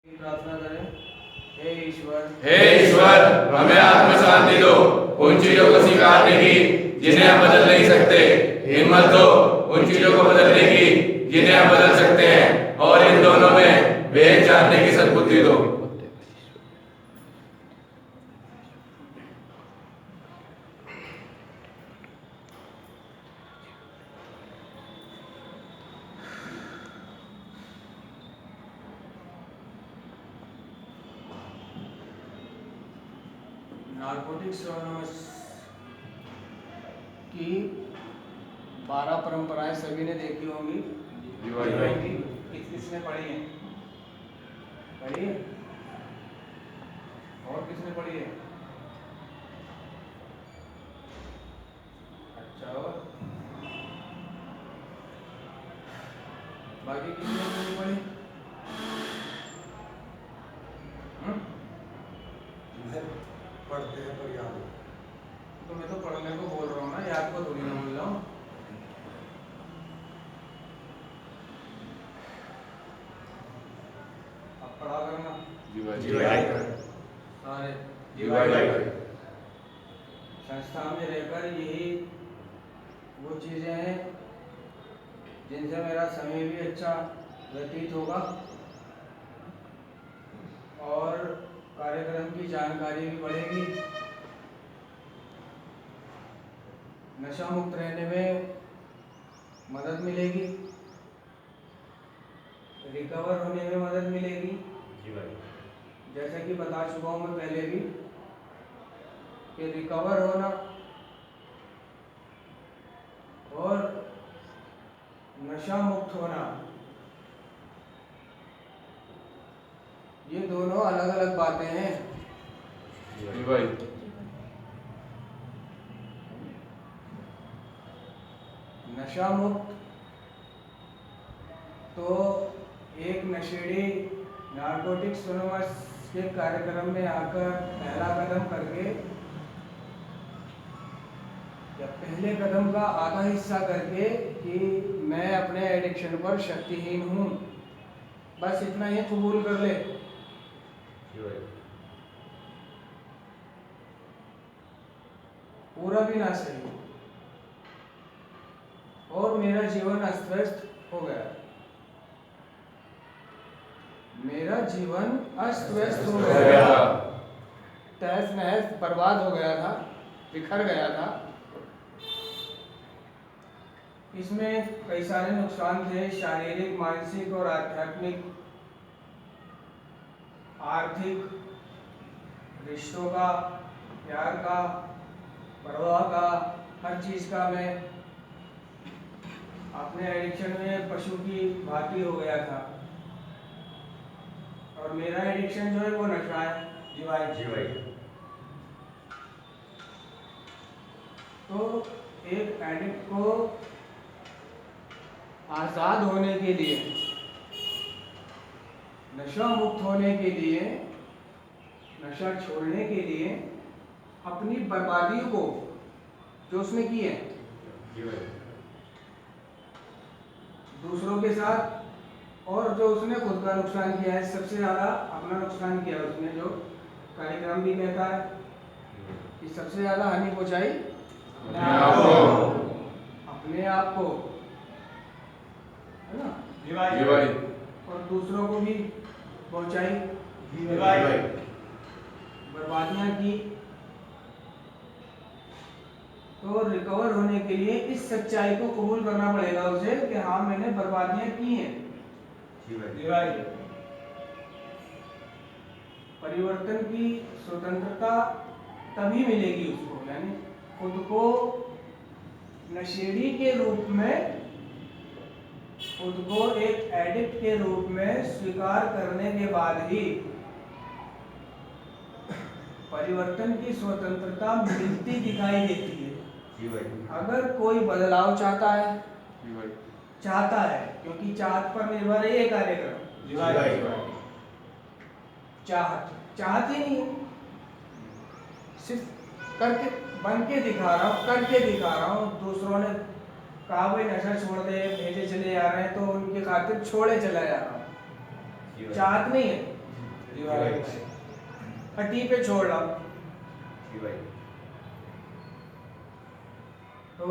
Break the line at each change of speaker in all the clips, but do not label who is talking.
प्रार्थना करें। हे
ईश्वर, हमें आत्म शांति दो, उन चीजों को स्वीकारने की जिन्हें हम बदल नहीं सकते। हिम्मत दो उन चीजों को बदलने की जिन्हें हम बदल सकते हैं, और इन दोनों में भेद जानने की सद्बुद्धि दो।
नार्कोटिक्स की 12 परंपराएं सभी ने देखी होंगी। किसने पढ़ी है? पढ़ी है? और किसने पढ़ी है? अच्छा, और बाकी किसने नहीं पढ़ी?
पढ़ते हैं पर याद है।
तो मैं तो पढ़ने को बोल रहा हूँ ना, याद को थोड़ी ना बोल रहा हूँ। अब पढ़ा करना सारे संस्था में रहकर यही वो चीजें हैं जिनसे मेरा समय भी अच्छा व्यतीत होगा और कार्यक्रम की जानकारी भी बढ़ेगी। नशा मुक्त रहने में मदद मिलेगी, रिकवर होने में मदद मिलेगी। जैसे कि बता चुका हूँ मैं पहले भी कि रिकवर होना और नशा मुक्त होना ये दोनों अलग अलग बातें हैं। नशा मुक्त तो एक नशेड़ी नार्कोटिक्स एनोनिमस के कार्यक्रम में आकर पहला कदम करके या पहले कदम का आधा हिस्सा करके कि मैं अपने एडिक्शन पर शक्तिहीन हूँ, बस इतना ही कबूल कर ले। पूरा भी ना सही और मेरा जीवन अस्त व्यस्त हो गया। मेरा जीवन अस्त व्यस्त हो गया, तहस नहस बर्बाद हो गया था, बिखर गया था। इसमें कई सारे नुकसान थे, शारीरिक, मानसिक और आध्यात्मिक, आर्थिक, रिश्तों का, प्यार का, परवाह का, हर चीज का। मैं अपने एडिक्शन में पशु की भांति हो गया था और मेरा एडिक्शन जो है वो नशा है, जीवाई। तो एक एडिक्ट को आजाद होने के लिए, नशा मुक्त होने के लिए, नशा छोड़ने के लिए अपनी बर्बादियों को जो उसने की है दूसरों के साथ और जो उसने खुद का नुकसान किया है, सबसे ज्यादा अपना नुकसान किया उसने, जो कार्यक्रम भी कहता है कि सबसे ज्यादा हानि पहुंचाई अपने आप को, है ना, और दूसरों को भी पहुंचाई, बर्बादियां की। तो रिकवर होने के लिए इस सच्चाई को कबूल करना पड़ेगा उसे कि हाँ मैंने बर्बादियां की हैं। परिवर्तन की स्वतंत्रता तभी मिलेगी उसको, यानी खुद को नशेड़ी के रूप में, खुद को एक एडिक्ट के रूप में स्वीकार करने के बाद ही परिवर्तन की स्वतंत्रता मिलती दिखाई देती है। अगर कोई बदलाव चाहता है क्योंकि चाहत पर निर्भर है ये कार्यक्रम। चाहत ही नहीं है, सिर्फ करके बन के दिखा रहा हूँ। दूसरों ने कहा भाई नशा छोड़ दे, भेजे चले जा रहे हैं तो उनके खातिर छोड़े चला जा रहा हूँ। चाहत नहीं है,
जी भाई।
टी पे छोड़ रहा।
जी भाई।
तो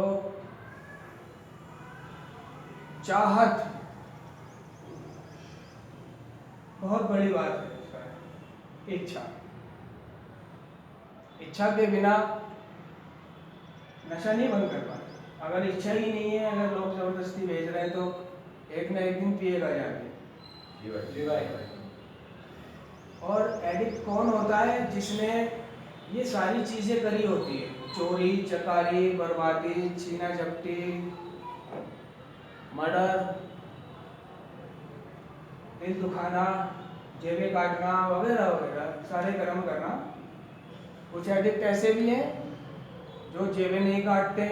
चाहत बहुत बड़ी बात है इसका। इच्छा, इच्छा के बिना नशा नहीं बंद कर पाते। अगर इच्छा ही नहीं है, अगर लोग जबरदस्ती भेज रहे हैं तो एक ना एक दिन पिएगा जाके।
जी भाई।
जी भाई।
और एडिक्ट कौन होता है? जिसने ये सारी चीजें करी होती है, चोरी चकारी, बर्बादी, छीना झपटी, मर्डर, दिल दुखाना, जेबें काटना वगैरह वगैरह सारे कर्म करना। कुछ एडिक्ट ऐसे भी हैं जो जेबें नहीं काटते,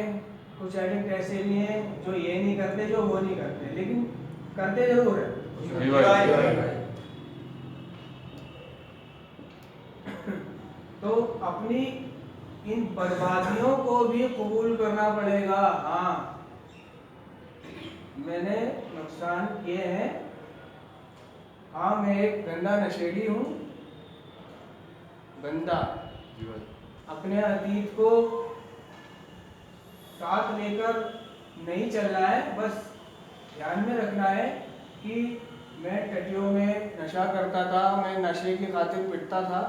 कुछ एडिक्ट ऐसे भी हैं जो ये नहीं करते, जो वो नहीं करते, लेकिन करते जरूर है।
जी भाई।
तो अपनी इन बर्बादियों को भी कबूल करना पड़ेगा। हाँ, मैंने नुकसान किए हैं। हाँ, मैं एक गंदा नशेड़ी हूँ। गंदा
जी भाई।
अपने अतीत को साथ लेकर नहीं चलना है, बस ध्यान में रखना है कि मैं टटियों में नशा करता था, मैं नशे की खातिर पिटता था।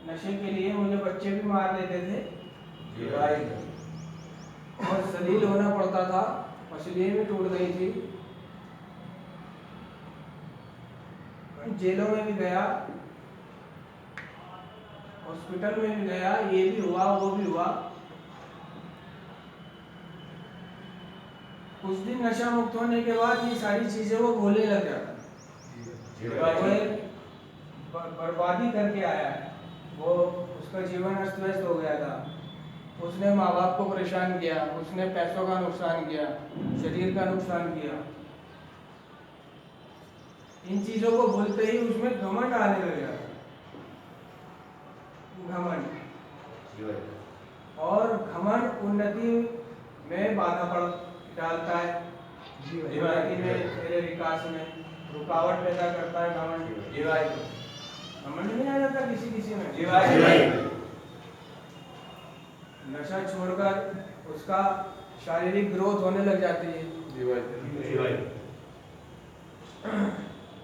नशे के लिए मुझे बच्चे भी मार देते थे
जी भाई।
और जलील होना पड़ता था, मछलियाँ भी टूट गई थी। जेलों में भी गया, हॉस्पिटल में भी गया, ये भी हुआ वो भी हुआ। कुछ दिन नशा मुक्त होने के बाद ये सारी चीजें वो भूलने लग जाता।
जी
वो
भाई।
एक बर्बादी करके आया है, वो उसका जीवन अस्त व्यस्त हो गया था। उसने माँ बाप को परेशान किया, उसने पैसों का नुकसान किया, शरीर का नुकसान किया। इन चीजों को भूलते ही उसमें घमंड आने लग जाता। घमंड,
जी भाई।
और घमंड उन्नति में बाधा पड़ डालता है। उन्नति में, तेरे विकास में रुकावट पैदा करता है घमंड।
जी भाई।
घमंड नहीं आ जाता किसी किसी में?
जी भाई।
नशा छोड़कर उसका शारीरिक ग्रोथ होने लग जाती है।
जी भाई।
जी भाई।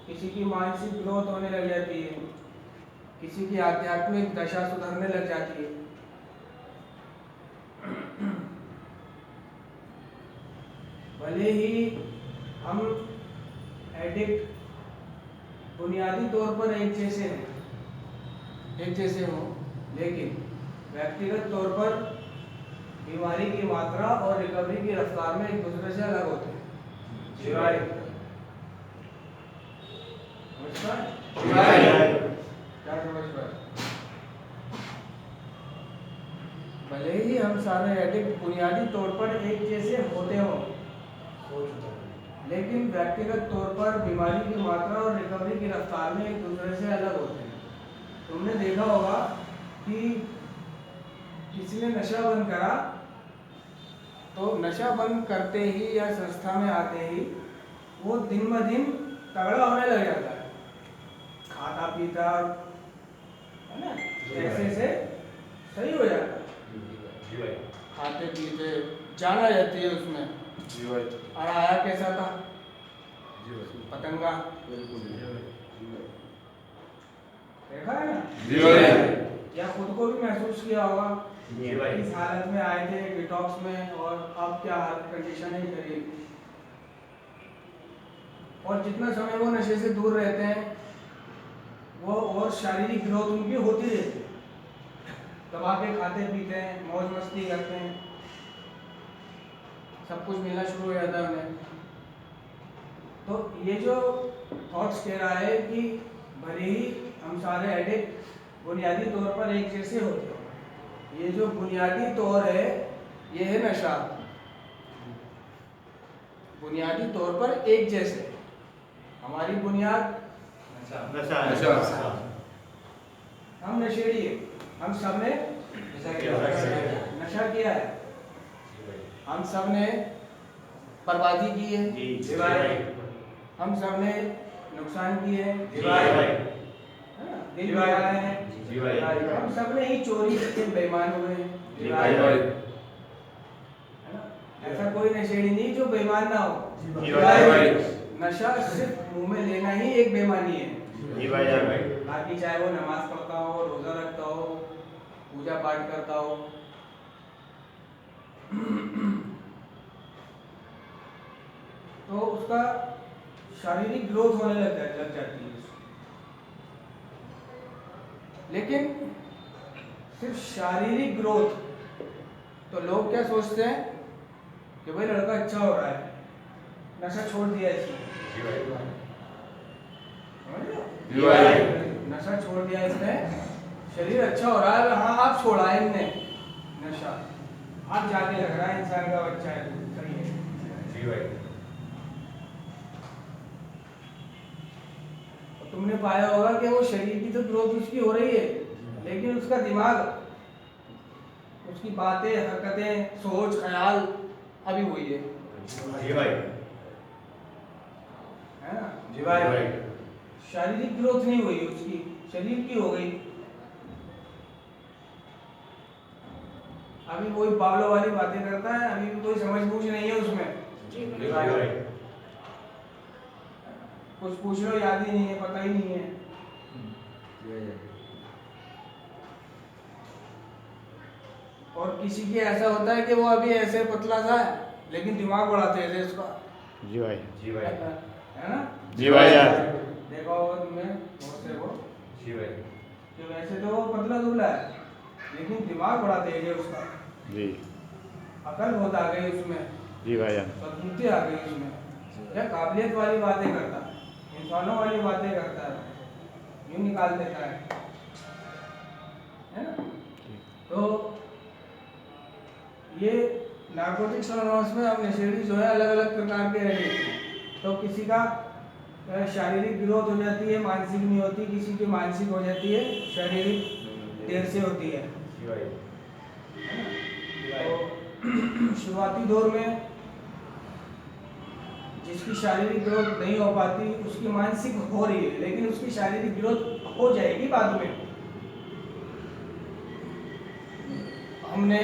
किसी की मानसिक ग्रोथ होने लग जाती है, किसी की आध्यात्मिक दशा सुधरने लग जाती है। भले ही हम एडिक्ट बुनियादी तौर पर एक जैसे हों, लेकिन व्यक्तिगत तौर पर बीमारी की मात्रा और रिकवरी की रफ्तार में एक दूसरे से अलग होते हैं।
जी भाई।
नमस्कार।
जी भाई।
क्या समझ पाए? भले ही हम सारे एडिक्ट बुनियादी तौर पर एक जैसे होते हों, लेकिन व्यक्तिगत तौर पर बीमारी की मात्रा और रिकवरी की रफ्तार में एक दूसरे से अलग होते हैं। तुमने देखा होगा कि किसी ने नशा बंद करा तो नशा बंद करते ही या संस्था में आते ही वो दिन ब दिन तगड़ा होने लग जाता है, खाता पीता है ना, ऐसे से सही हो जाता है।
जी भाई।
खाते पीते जान आ जाती है उसमें।
जी भाई।
और आया कैसा था?
जी भाई।
पतंगा।
बिल्कुल।
देखा है ना?
जी भाई।
या खुद को भी महसूस किया होगा
जी भाई।
इस हालत में आए थे डिटॉक्स में, और अब क्या कंडीशन है शरीर। और जितना समय वो नशे से दूर रहते हैं वो और शारीरिक ग्रोथ उनकी होती रहती है। दबा के खाते पीते हैं, मौज मस्ती करते हैं, सब कुछ मिलना शुरू हो जाता है उन्हें। तो ये जो थॉट्स कह रहा है कि भले ही हम सारे एडिक्ट बुनियादी तौर पर एक जैसे होते हैं, ये जो बुनियादी तौर है ये है नशा। बुनियादी तौर पर एक जैसे, हमारी बुनियाद
नशा।
नशा।
हम नशेड़ी है, हम सब ने नशा किया है, हम सब ने बर्बादी की है।
जी भाई।
हम सब ने नुकसान किए हैं,
जी भाई।
है ना, दिल भी लगाए हैं,
जी भाई।
हम सब ने ही चोरी के बेईमान हुए हैं,
जी भाई।
है ना। ऐसा कोई नशेड़ी नहीं जो बेईमान ना हो।
जी भाई।
नशा सिर्फ मुंह में लेना ही एक बेईमानी है।
जी भाई।
बाकी चाहे वो नमाज पढ़ता हो, रोजा रखता हो, पूजा पाठ करता हो, तो उसका शारीरिक ग्रोथ होने लग जाती है। लेकिन सिर्फ शारीरिक ग्रोथ, तो लोग क्या सोचते हैं कि भाई लड़का अच्छा हो रहा है, नशा छोड़ दिया इसने,
जी भाई।
समझ रहे हो?
जी भाई।
नशा छोड़ दिया इसने, शरीर अच्छा हो रहा है, हाँ आप छोड़ा है इनने नशा, आप जाके लग रहा है इंसान का बच्चा है, सही है।
जी भाई।
और तुमने पाया होगा कि वो शरीर की तो ग्रोथ उसकी हो रही है, लेकिन उसका दिमाग, उसकी बातें, हरकतें, सोच, ख्याल अभी वही है,
जी भाई।
है ना।
जी भाई।
शारीरिक ग्रोथ नहीं हुई उसकी, शरीर की हो गई। अभी वही बावलों वाली बातें करता है, अभी भी कोई समझ बूझ नहीं है उसमें।
जी भाई।
कुछ पूछ लो याद ही नहीं है, पता ही नहीं है। और किसी की ऐसा होता है कि वो अभी ऐसे पतला सा है, लेकिन दिमाग बड़ा तेज है उसका,
जी भाई।
जी भाई।
है ना।
जी भाई यार।
देखा होगा तुमने बहुत से को
जी भाई।
कि वैसे तो वो पतला दुबला है, लेकिन दिमाग बड़ा तेज है उसका,
जी।
अकल बहुत आ गई उसमें,
जी भाई जान।
सद्बुद्धि आ गई उसमें, क्या काबिलियत वाली बातें करता है, इंसानों वाली बातें करता है, यूं निकाल देता है ना। तो ये नार्कोटिक्स एनोनिमस में हम नशेड़ी जो है अलग अलग प्रकार के रहेंगे। तो किसी का शारीरिक ग्रोथ हो जाती है, मानसिक नहीं होती, किसी की मानसिक हो जाती है, शारीरिक देर से होती है।
जी भाई।
तो शुरुआती दौर में जिसकी शारीरिक ग्रोथ नहीं हो पाती, उसकी मानसिक हो रही है, लेकिन उसकी शारीरिक ग्रोथ हो जाएगी बाद में। हमने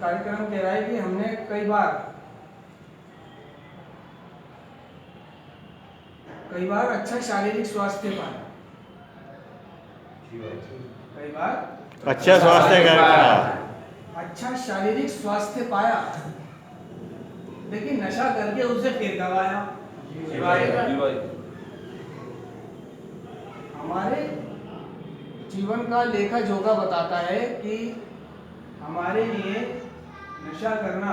कार्यक्रम कह रहा है कि हमने कई बार अच्छा शारीरिक स्वास्थ्य पाया,
जी भाई।
कई बार
अच्छा स्वास्थ्य का
अच्छा शारीरिक स्वास्थ्य पाया, लेकिन नशा करके उसे फिर गवाया।
जी भाई।
हमारे जीवन का लेखा जोखा बताता है कि हमारे लिए नशा करना,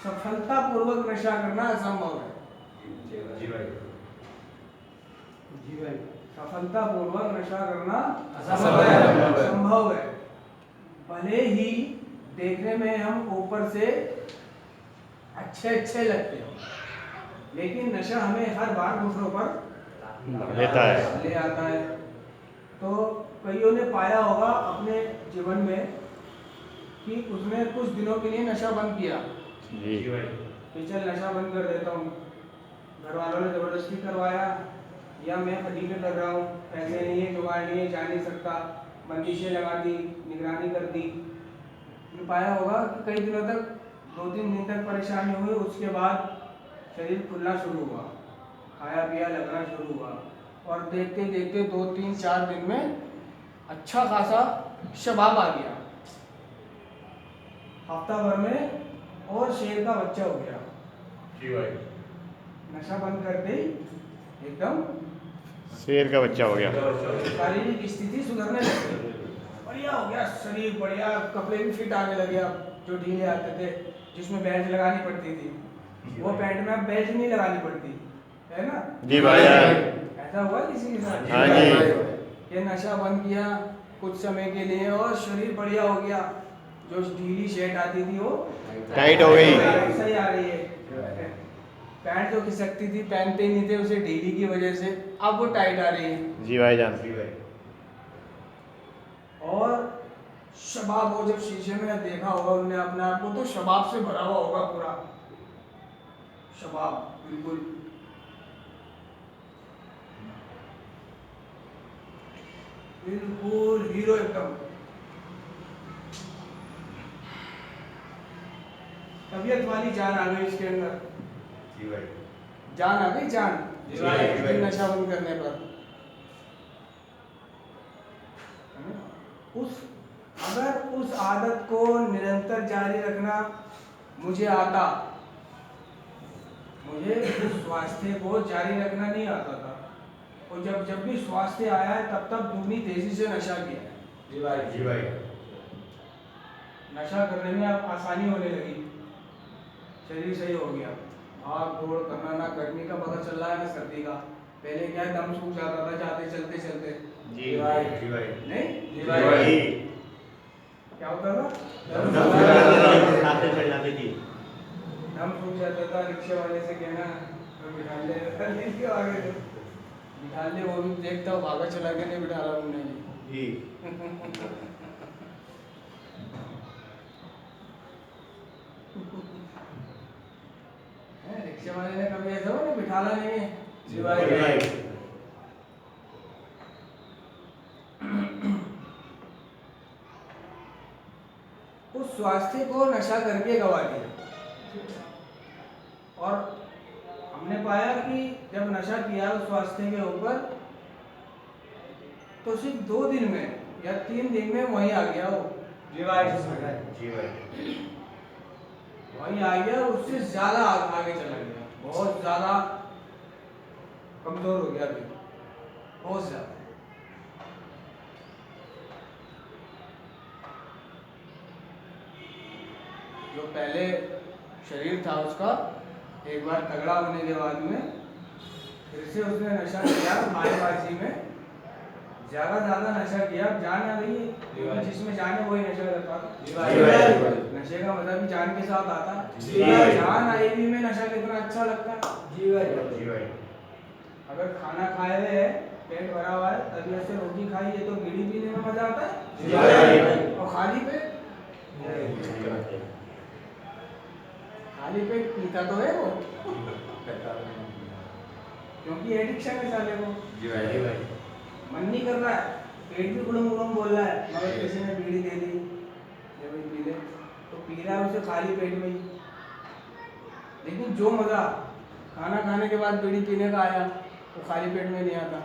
सफलतापूर्वक नशा करना असंभव है।
जी भाई।
जी भाई, सफलतापूर्वक नशा करना
असंभव है।
असंभव है। भले ही देखने में हम ऊपर से अच्छे लगते हो, लेकिन नशा हमें हर बार दूसरों पर
लेता है।
ले आता है। तो कईयों ने पाया होगा अपने जीवन में कि उसने कुछ दिनों के लिए नशा बंद किया,
जी।
जी भाई।
कि चल नशा बंद कर देता हूँ, घर वालों ने ज़बरदस्ती करवाया, या मैं फटी पे कर रहा हूँ, पैसे नहीं है, जुगाड़ नहीं है, जा नहीं सकता, बंदिशें लगा दी, निगरानी कर दी। पाया होगा कि कई दिनों तक, 2-3 दिन तक परेशानी हुई, उसके बाद शरीर खुलना शुरू हुआ, खाया पिया लगना शुरू हुआ, और देखते देखते 2-3-4 दिन में अच्छा खासा शबाब आ गया, हफ्ता भर में और शेर का बच्चा हो गया।
जी भाई।
नशा बंद करते ही एकदम
शेर का बच्चा हो गया।
शारीरिक स्थिति सुधरने लगी, बढ़िया हो गया शरीर, बढ़िया, कपड़े भी फिट आने लगे। अब जो ढीले आते थे, जिसमें बेल्ट लगानी पड़ती थी, वो पैंट में अब बेल्ट नहीं लगानी पड़ती है ना।
जी भाई यार।
ऐसा हुआ किसी के साथ?
हाँ जी।
ये नशा बंद किया कुछ समय के लिए और शरीर बढ़िया हो गया, जो ढीली शर्ट आती थी वो
टाइट हो गई।
सही आ रही है, पैंट जो खिसकती थी, पहनते ही नहीं थे उसे ढीली की वजह से, अब वो टाइट आ रही है।
जी भाई जान।
जी भाई।
और शबाब, वो जब शीशे में देखा होगा उन्होंने अपने आप को, तो शबाब से भरा हुआ होगा पूरा, शबाब बिल्कुल बिल्कुल हीरो एकदम। तबीयत वाली जान आ गई इसके अंदर,
जी भाई।
जान आ गई, जान
जी भाई, जी भाई।
नशा बंद करने पर। उस अगर उस आदत को निरंतर जारी रखना मुझे आता, मुझे उस स्वास्थ्य को जारी रखना नहीं आता था, और जब भी स्वास्थ्य आया है तब दुगनी तेजी से नशा किया है।
जी भाई, जी भाई।
नशा करने में अब आसानी होने लगी, शरीर सही हो गया, भाग दौड़ करना, ना गर्मी का पता चल रहा है ना सर्दी का। पहले क्या दम सूख जाता था जाते चलते चलते,
जी भाई, जी भाई।
नहीं
जी भाई।
क्या होता था,
साथे चढ़ जाती थी।
दम सूख जाता था। रिक्शे वाले से कहना तो बिठा ले, क्यों आगे थे बिठा ले, वो भी देखता हूँ भागा चला के नहीं बिठा रहा उन्होंने
जी।
रिक्शे वाले ने कभी ऐसा हो नहीं बिठाला नहीं है।
जी भाई, जी भाई।
उस स्वास्थ्य को नशा करके गवा दिया, और हमने पाया कि जब नशा किया उस स्वास्थ्य के ऊपर, तो सिर्फ 2 दिन में या 3 दिन में वहीं आ गया वो।
जी भाई, जी भाई।
वहीं आ गया, उससे ज्यादा आगे चला गया, बहुत ज्यादा कमजोर हो गया अभी, बहुत ज्यादा। जो पहले शरीर था उसका, एक बार तगड़ा होने के बाद में फिर से उसने नशा किया, मारेबाजी में ज्यादा नशा किया। अब जान आ गई है, क्योंकि जिसमें जान है वही नशा करता था।
जी भाई।
नशे का मतलब भी जान के साथ आता है।
जी भाई।
जान आई हुई में नशा कितना अच्छा लगता है।
जी भाई, जी भाई।
अगर खाना खाए हुए है, पेट भरा हुआ है, तबीयत से रोटी खाई है, तो बीड़ी पीने में मजा आता है।
जी भाई।
और खाली पेट पीता तो है वो, क्योंकि एडिक्शन है साले को।
जी भाई, जी भाई।
मन नहीं कर रहा है, पेट भी गुड़म गुड़म बोल रहा है, मगर किसी ने बीड़ी दे दी, ये भाई पी ले, तो पी रहा है उसे खाली पेट में ही। लेकिन जो मजा खाना खाने के बाद बीड़ी पीने का आया, वो खाली पेट में नहीं आता।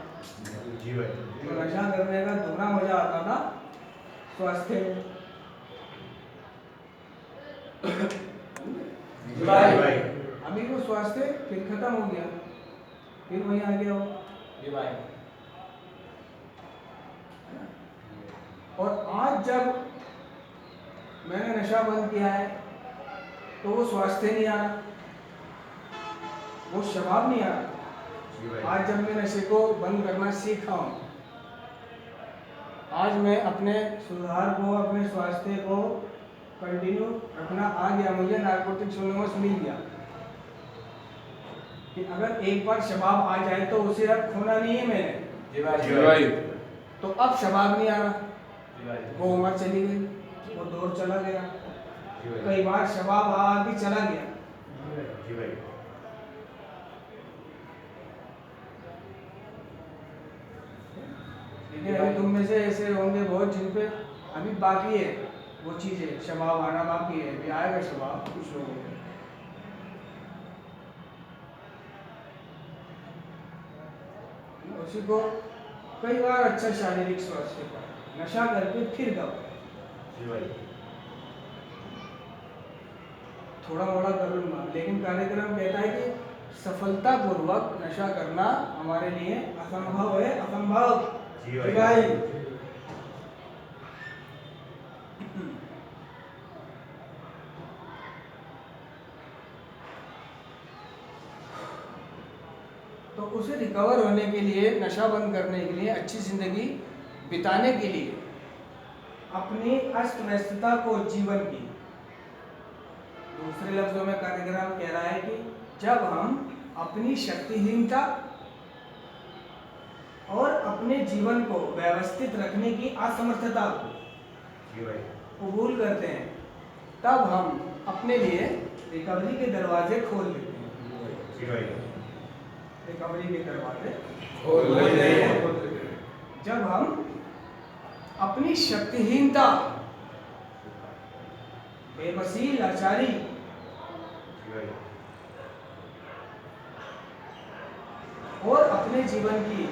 जी भाई।
तो नशा करने का दोगुना मजा आता था स्वास्थ्य में।
जी भाई, भाई।
अभी वो स्वास्थ्य फिर खत्म हो गया, फिर वहीं आ गया वो।
जी भाई।
और आज जब मैंने नशा बंद किया है, तो वो स्वास्थ्य नहीं आ रहा, वो शबाब नहीं आ रहा।
जी भाई।
आज जब मैं नशे को बंद करना सीखा हूँ, आज मैं अपने सुधार को, अपने स्वास्थ्य को कंटिन्यू रखना आ गया। मुझे नार्कोटिक्स एनोनिमस मिल गया कि अगर एक बार शबाब आ जाए तो उसे अब खोना नहीं है मैंने।
जी भाई,
जी भाई।
तो अब शबाब नहीं आ रहा,
जी भाई।
वो उम्र चली गई, वो दौर चला गया,
जी भाई।
कई बार शबाब आ भी चला गया।
जी भाई।
लेकिन अभी तुम में से ऐसे होंगे बहुत जिन पे अभी बाकी है वो चीजें, शबाब आना बाकी है, अभी आएगा शबाब कुछ लोगों को। उसी को कई बार अच्छा शारीरिक स्वास्थ्य पर नशा करके फिर गवा,
जी भाई।
थोड़ा मोड़ा कर लूंगा, लेकिन कार्यक्रम कहता है कि सफलतापूर्वक नशा करना हमारे लिए असंभव है, असंभव।
जी भाई।
तो उसे रिकवर होने के लिए, नशा बंद करने के लिए, अच्छी जिंदगी बिताने के लिए, अपनी अस्त व्यस्तता को जीवन की, दूसरे लफ्जों में कार्यक्रम कह रहा है कि जब हम अपनी शक्तिहीनता और अपने जीवन को व्यवस्थित रखने की असमर्थता को
जी भाई।
कबूल करते हैं, तब हम अपने लिए रिकवरी के दरवाजे खोल देते हैं।
जी भाई।
रिकवरी के दरवाजे
खोल लेते हैं।
जब हम अपनी शक्तिहीनता, बेबसी, लाचारी
जी भाई।
और अपने जीवन की